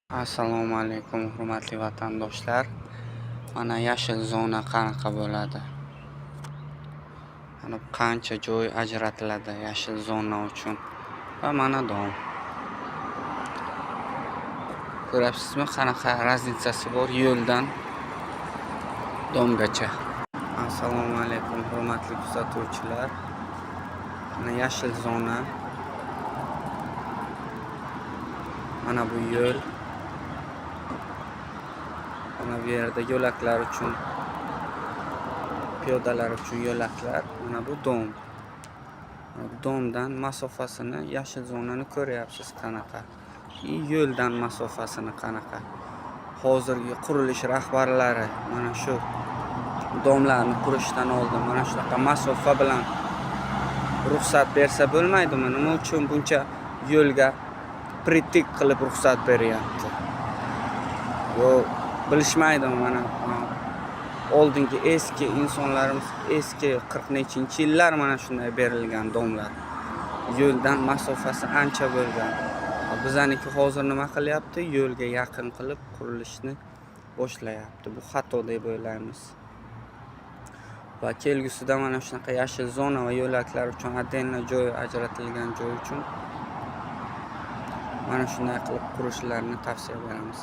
Assalomu alaykum hurmatli vatandoshlar. Mana yashil zona qanaqa bo'ladi? Mana qancha joy ajratiladi yashil zona uchun. Va mana dom. Ko'ryapsizmi qanaqa razitsasi bor yo'ldan domgacha. Assalomu alaykum hurmatli kuzatuvchilar. Mana yashil zona. Mana bu yo'l. Mana bu yerda yo'laklar uchun, piyodalar uchun yo'laklar. Mana bu dom. Domdan masofasini, yashil zonani ko'ryapsiz qanaqa. Yo'ldan masofasini qanaqa. Hozirgi qurilish rahbarlari mana shu domlarni qurishdan oldin mana shunaqa masofa bilan ruxsat bersa bo'lmaydimi? Nima uchun buncha yo'lga pritik qilib ruxsat beryapti? Yo'q, bilishmaydimi mana oldingi eski insonlarimiz eski 40 nechinchi yillar mana shunday berilgan domlar. Yo'ldan masofasi ancha bo'lgan. Bizaniki hozir nima qilyapti? Yo'lga yaqin qilib qurilishni boshlayapti. Bu xato deb o'ylaymiz. Va kelgusida mana shunaqa yashil zona va yo'laklar uchun отдельно joy ajratilgan joy uchun mana shunday qilib qurishlarini tavsiya beramiz.